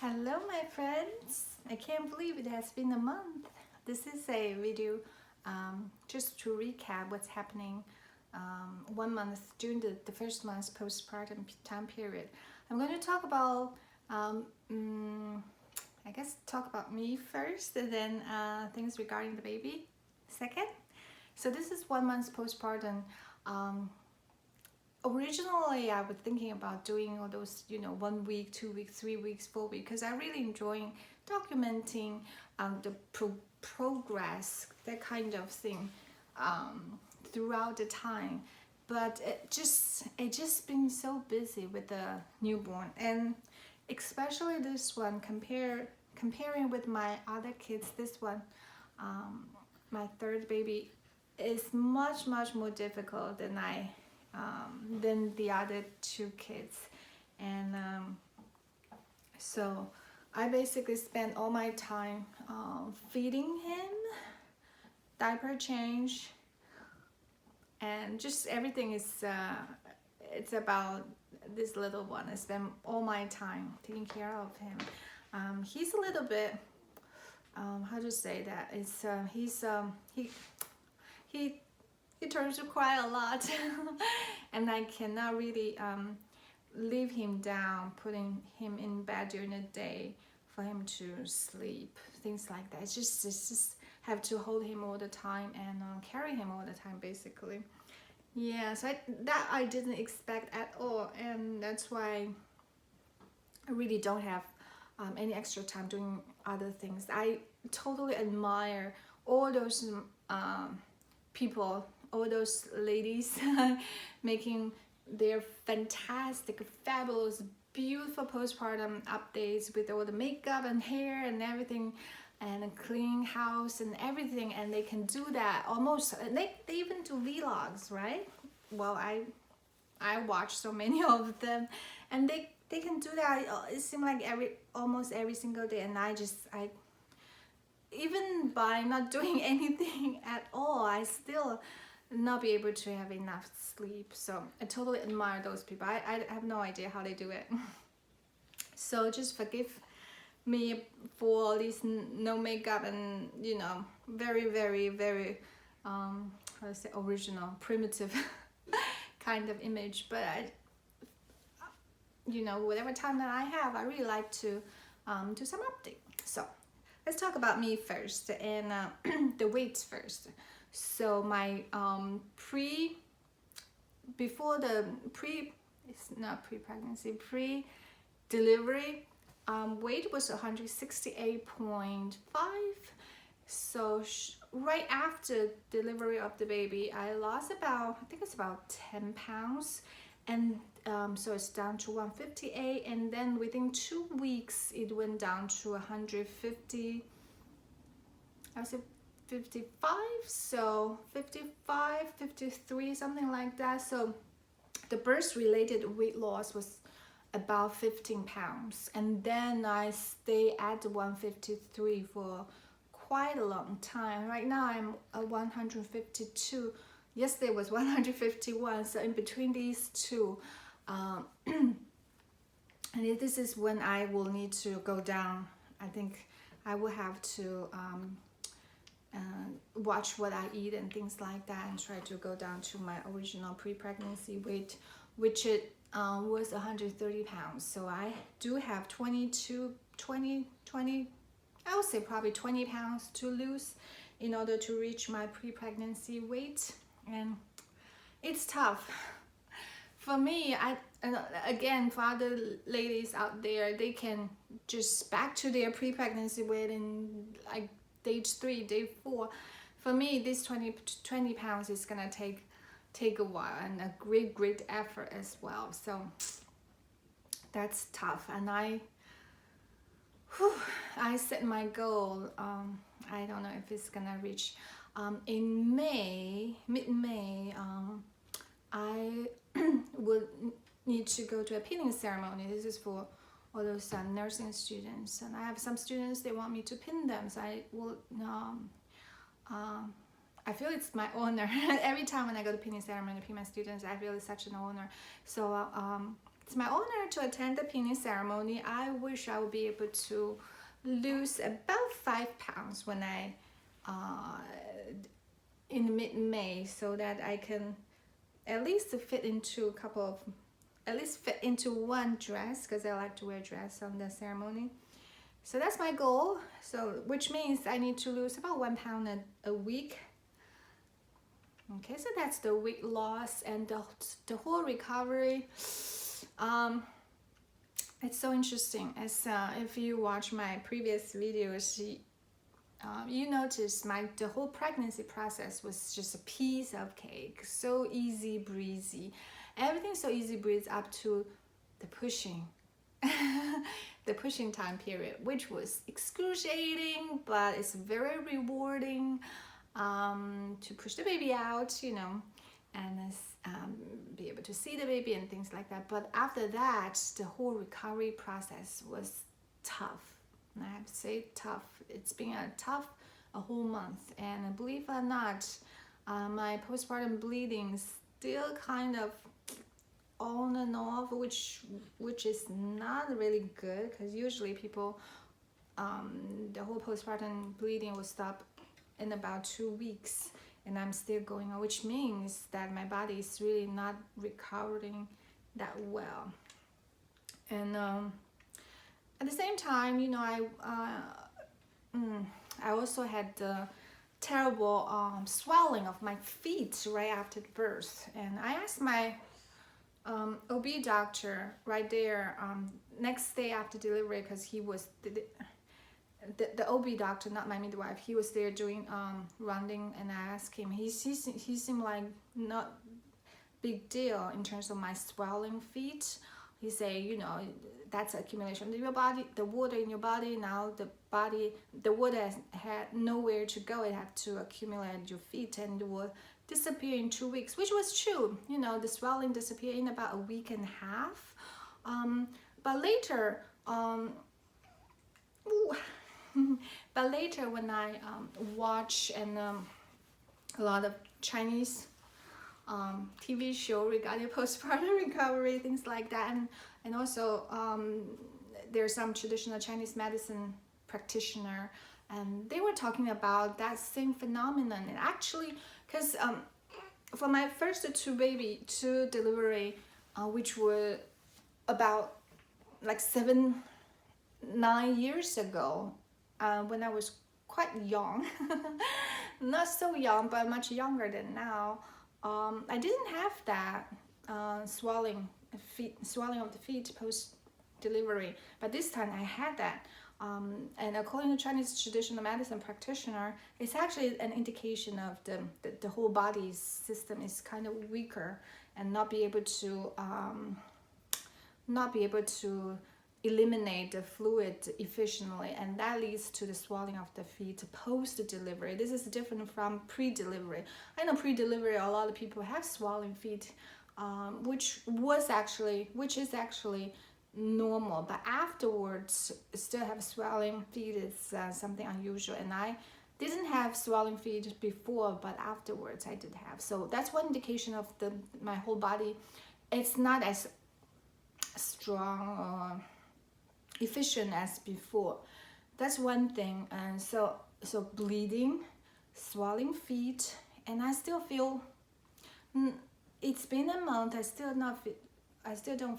Hello my friends, I can't believe it has been a month. This is a video just to recap what's happening 1 month during the first month's postpartum time period. I'm going to talk about I guess talk about me first and then things regarding the baby second. So this is 1 month postpartum. Originally I was thinking about doing all those 1 week, 2 weeks, 3 weeks, 4 weeks, because I really enjoying documenting the progress, that kind of thing, throughout the time. But it just been so busy with the newborn, and especially this one, comparing with my other kids, this one, my third baby, is much more difficult than the other two kids. And so I basically spent all my time feeding him, diaper change, and just everything is it's about this little one. I spend all my time taking care of him. He's a little bit how to say that, it's he turns to cry a lot and I cannot really leave him down, putting him in bed during the day for him to sleep, things like that. It's just have to hold him all the time and carry him all the time, basically. Yeah, so I didn't expect at all, and that's why I really don't have any extra time doing other things. I totally admire all those people, all those ladies making their fantastic, fabulous, beautiful postpartum updates with all the makeup and hair and everything, and a clean house and everything, and they can do that almost, they even do vlogs, right? Well, I watch so many of them, and they can do that. It seems like almost every single day, and I even by not doing anything at all, I still not be able to have enough sleep. So I totally admire those people. I have no idea how they do it. So just forgive me for all these no makeup and very how to say, original, primitive kind of image. But whatever time that I have, I really like to do some update. So let's talk about me first, and the weights first. So my it's not pre-pregnancy, pre-delivery weight was 168.5. So right after delivery of the baby, I lost about, I think it's about 10 pounds, and so it's down to 158, and then within 2 weeks it went down to 150, I would say 55, so 55, 53, something like that. So the birth related weight loss was about 15 pounds, and then I stay at 153 for quite a long time. Right now I'm at 152. Yesterday was 151, so in between these two, and this is when I will need to go down. I think I will have to watch what I eat and things like that, and try to go down to my original pre-pregnancy weight, which it was 130 pounds. So I do have 20, I would say probably 20 pounds to lose in order to reach my pre-pregnancy weight. And it's tough for me. Again, for other ladies out there, they can just back to their pre-pregnancy weight in like day 3, day 4. For me, this 20 pounds is gonna take a while, and a great effort as well. So that's tough, and I set my goal. I don't know if it's gonna reach in mid-May. I would need to go to a pinning ceremony. This is for all those nursing students, and I have some students, they want me to pin them, so I will I feel it's my honor. Every time when I go to pinning ceremony to pin my students, I feel it's such an honor. So it's my honor to attend the pinning ceremony. I wish I would be able to lose about 5 pounds when I in mid-May, so that I can at least fit into one dress, because I like to wear dress on the ceremony. So that's my goal. So which means I need to lose about 1 pound a week. Okay, so that's the weight loss and the whole recovery. It's so interesting. As if you watch my previous videos, you notice the whole pregnancy process was just a piece of cake. So easy breezy. Everything's so easy breezy up to the pushing. The pushing time period, which was excruciating, but it's very rewarding to push the baby out, you know, and be able to see the baby and things like that. But after that, the whole recovery process was tough. And I have to say tough. It's been a whole month. And believe it or not, my postpartum bleeding still kind of on and off, which is not really good, because usually people, the whole postpartum bleeding will stop in about 2 weeks, and I'm still going on, which means that my body is really not recovering that well. And at the same time, you know, I also had the terrible swelling of my feet right after birth, and I asked my OB doctor right there next day after delivery, because he was the OB doctor, not my midwife. He was there doing rounding, and I asked him. He seemed like not big deal in terms of my swelling feet. He said, you know, that's accumulation of your body, the water in your body. Now the water had nowhere to go. It had to accumulate at your feet, and it will disappear in 2 weeks, which was true. You know, the swelling disappeared in about a week and a half. But later, when I watch and a lot of Chinese TV show regarding postpartum recovery, things like that, and also there's some traditional Chinese medicine practitioner, and they were talking about that same phenomenon. And actually, because for my first two delivery, which were about like 7-9 years ago, when I was quite young, not so young, but much younger than now, I didn't have that swelling of the feet post delivery, but this time I had that. And according to Chinese traditional medicine practitioner, it's actually an indication of the whole body's system is kind of weaker and not be able to eliminate the fluid efficiently, and that leads to the swelling of the feet post-delivery. This is different from pre-delivery. I know pre-delivery, a lot of people have swollen feet, which is actually normal, but afterwards still have swelling feet is something unusual. And I didn't have swelling feet before, but afterwards I did have. So that's one indication of my whole body. It's not as strong or efficient as before. That's one thing. And so bleeding, swelling feet, and I still feel it's been a month. I still don't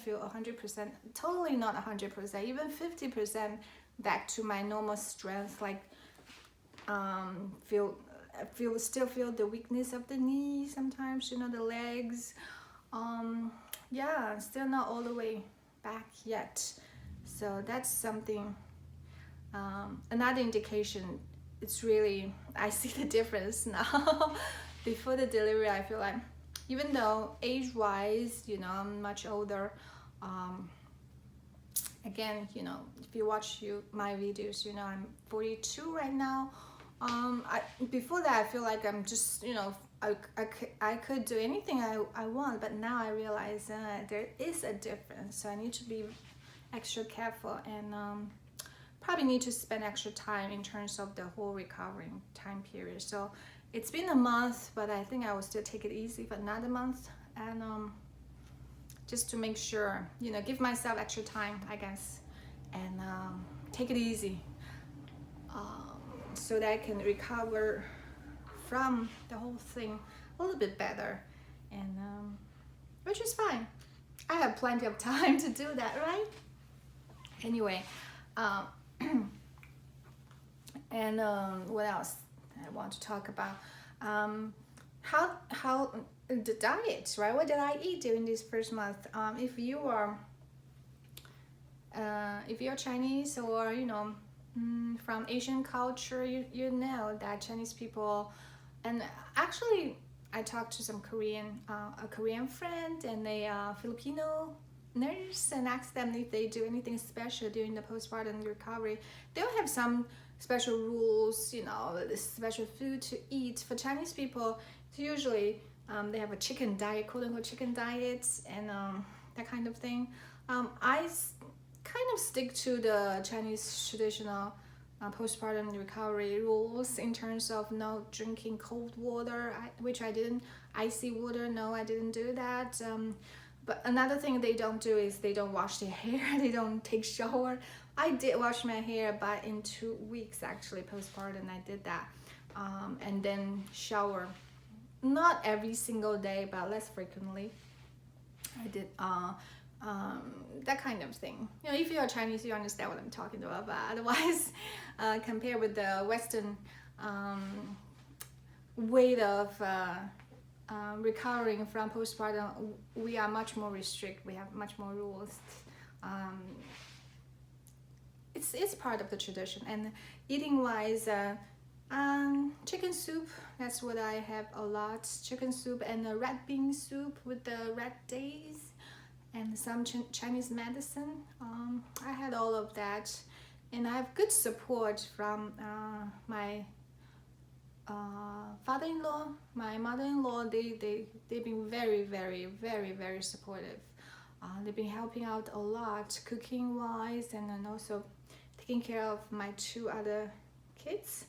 feel 100%, totally not 100%, even 50% back to my normal strength. Like still feel the weakness of the knee sometimes, you know, the legs. Yeah, still not all the way back yet. So that's something, another indication. It's really, I see the difference now. Before the delivery, I feel like, even though age-wise, you know, I'm much older, again, you know, if you watch my videos, you know, I'm 42 right now. Before that, I feel like I'm just, you know, I could do anything I want, but now I realize there is a difference. So I need to be extra careful, and probably need to spend extra time in terms of the whole recovering time period. So it's been a month, but I think I will still take it easy for another month, and just to make sure, give myself extra time, I guess, and take it easy, so that I can recover from the whole thing a little bit better, and which is fine. I have plenty of time to do that, right? Anyway, and what else I want to talk about? How the diet, right? What did I eat during this first month? If you're Chinese, or from Asian culture, you know that Chinese people, and actually I talked to some a Korean friend and a Filipino nurse, and asked them if they do anything special during the postpartum recovery. They'll have some special rules, special food to eat. For Chinese people, it's usually they have a chicken diet, quote unquote chicken diets, and that kind of thing. I kind of stick to the Chinese traditional postpartum recovery rules in terms of no drinking cold water, which I didn't. Icy water, no, I didn't do that. But another thing they don't do is they don't wash their hair. They don't take shower. I did wash my hair, but in 2 weeks actually postpartum I did that, and then shower, not every single day, but less frequently. I did that kind of thing. If you're Chinese, you understand what I'm talking about. But otherwise, compared with the Western way of recovering from postpartum, we are much more restrict. We have much more rules. It's part of the tradition. And eating wise, chicken soup, that's what I have a lot. Chicken soup and a red bean soup with the red days, and some Chinese medicine. I had all of that, and I have good support from my father-in-law, my mother-in-law. They've been very, very, very, very supportive. They've been helping out a lot, cooking wise, and then also taking care of my 2 other kids.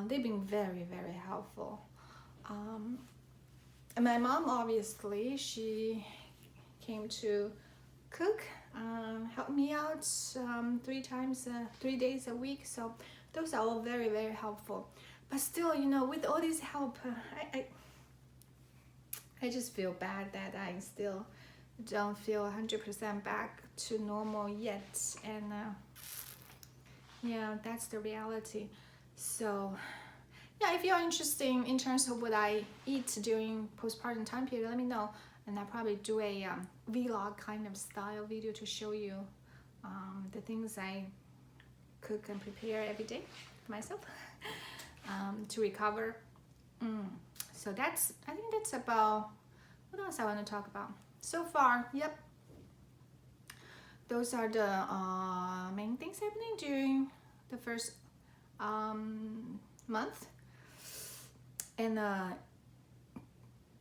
They've been very, very helpful. And my mom, obviously, she came to cook, help me out 3 days a week. So those are all very, very helpful. But still, with all this help, I just feel bad that I still don't feel 100% back to normal yet. And yeah, that's the reality. So yeah, if you're interested in terms of what I eat during postpartum time period, let me know, and I'll probably do a vlog kind of style video to show you the things I cook and prepare every day for myself to recover. So I think that's about, what else I want to talk about so far. Yep, those are the main things happening during the first month. And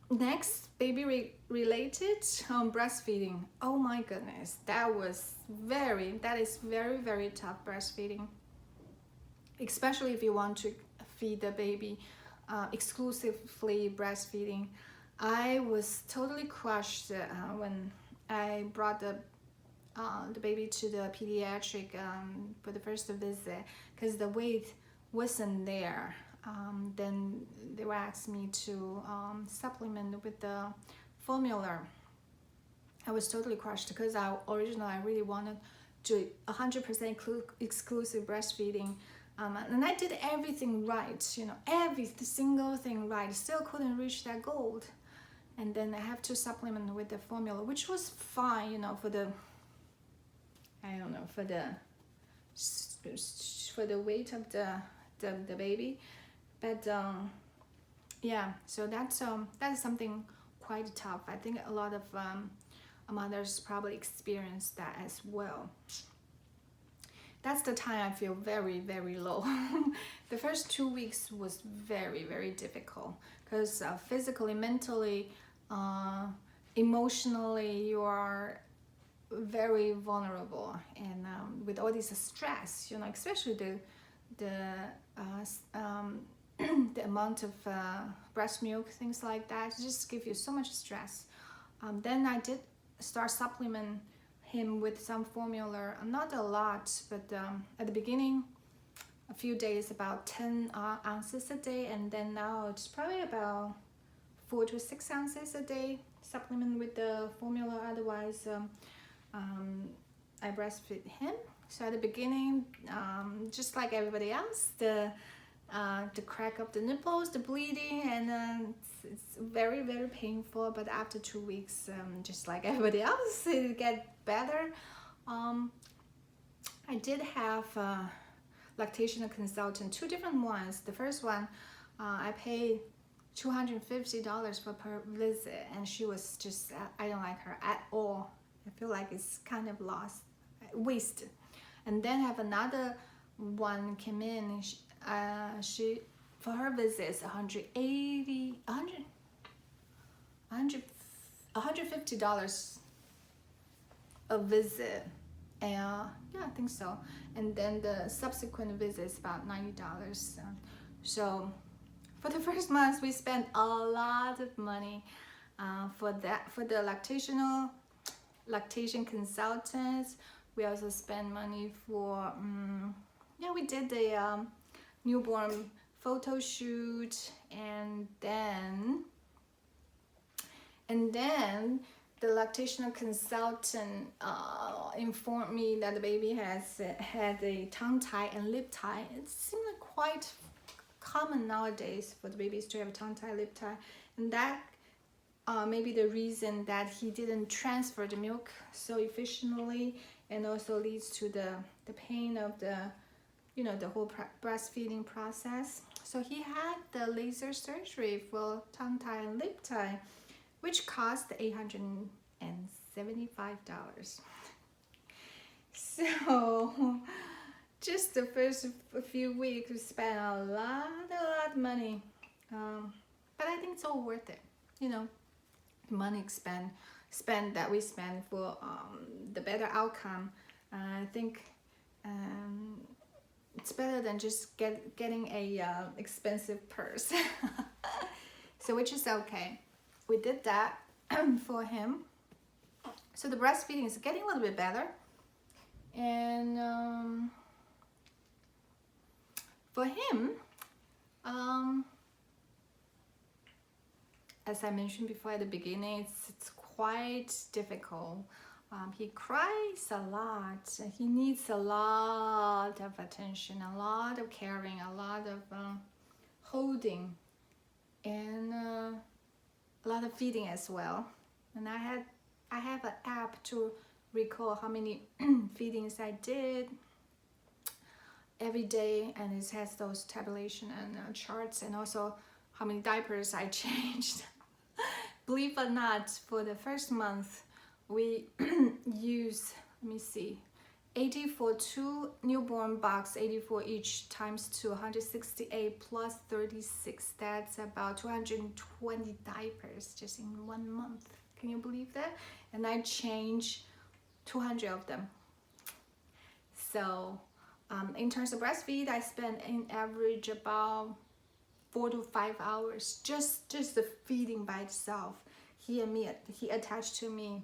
next, baby related, breastfeeding. Oh my goodness, that is very, very tough, breastfeeding, especially if you want to feed the baby exclusively breastfeeding. I was totally crushed when I brought the baby to the pediatric for the first visit, because the weight wasn't there. Then they were asking me to supplement with the formula. I was totally crushed because originally I really wanted to 100% exclusive breastfeeding, and I did everything right, every single thing right. Still couldn't reach that goal, and then I have to supplement with the formula, which was fine, for the, I don't know, for the weight of the baby. But yeah, so that's something quite tough. I think a lot of mothers probably experience that as well. That's the time I feel very, very low. The first 2 weeks was very, very difficult because physically, mentally, emotionally, you are very vulnerable, and with all this stress, especially the the amount of breast milk, things like that, just give you so much stress. Then I did start supplement him with some formula, not a lot, but at the beginning, a few days, about 10 ounces a day, and then now it's probably about 4 to 6 ounces a day supplement with the formula. Otherwise, I breastfeed him. So at the beginning, just like everybody else, the crack of the nipples, the bleeding, and it's very, very painful. But after 2 weeks, just like everybody else, it gets better. I did have a lactational consultant, 2 different ones. The first one, I paid $250 for per visit, and she was just, I don't like her at all. I feel like it's kind of waste. And then have another one came in, and she for her visits $150 a visit, and yeah, I think so. And then the subsequent visits about $90. So for the first month, we spent a lot of money for the lactation consultants. We also spend money for we did the newborn photo shoot, and then the lactational consultant informed me that the baby had a tongue tie and lip tie. It seemed like quite common nowadays for the babies to have a tongue tie, lip tie, and that may be the reason that he didn't transfer the milk so efficiently, and also leads to the pain of the whole breastfeeding process. So he had the laser surgery for tongue tie and lip tie, which cost $875. So just the first few weeks, we spent a lot of money, but I think it's all worth it. The money spend that we spend for the better outcome. I think it's better than just getting a expensive purse. So which is okay. We did that for him. So the breastfeeding is getting a little bit better, and for him, as I mentioned before at the beginning, it's quite difficult. He cries a lot. He needs a lot of attention, a lot of caring, a lot of holding, and a lot of feeding as well. And I have an app to recall how many feedings I did every day, and it has those tabulation and charts, and also how many diapers I changed. Believe it or not, for the first month, we use, let me see, 80 for 2 newborn box, 84 each, times 2, 168 plus 36. That's about 220 diapers just in 1 month. Can you believe that? And I changed 200 of them. So in terms of breastfeed, I spend in average about 4 to 5 hours just the feeding by itself. He attached to me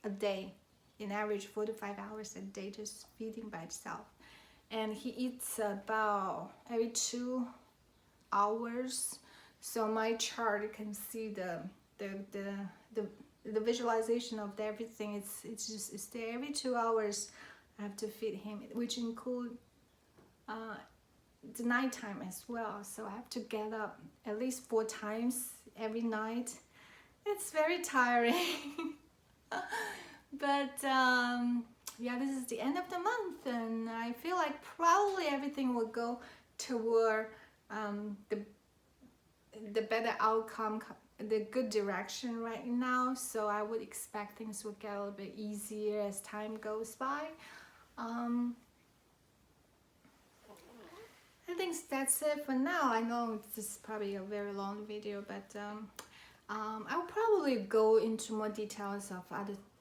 a day, in average 4 to 5 hours a day, just feeding by itself. And he eats about every 2 hours. So my chart, you can see the visualization of everything. It's there every 2 hours. I have to feed him, which include the nighttime as well. So I have to get up at least 4 times every night. It's very tiring. But yeah, this is the end of the month, and I feel like probably everything will go toward the better outcome, the good direction right now. So I would expect things will get a little bit easier as time goes by. I think that's it for now. I know this is probably a very long video, but I'll probably go into more details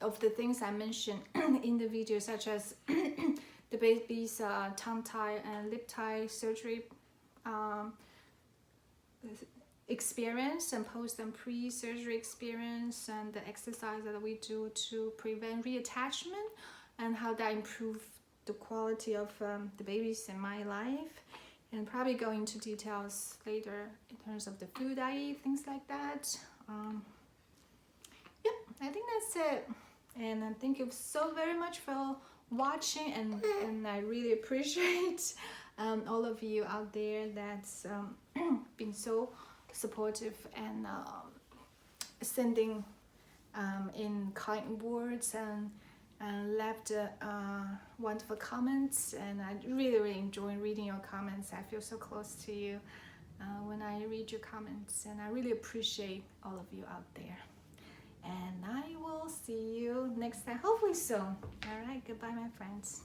of the things I mentioned in the video, such as the baby's tongue tie and lip tie surgery experience and post and pre-surgery experience and the exercise that we do to prevent reattachment and how that improve the quality of the babies in my life, and probably go into details later in terms of the food I eat, things like that. Yep, I think that's it. And thank you so very much for watching, and I really appreciate all of you out there that's been so supportive and sending in kind words and left wonderful comments. And I really enjoy reading your comments. I feel so close to you when I read your comments, and I really appreciate all of you out there. And I will see you next time, hopefully soon. All right, goodbye, my friends.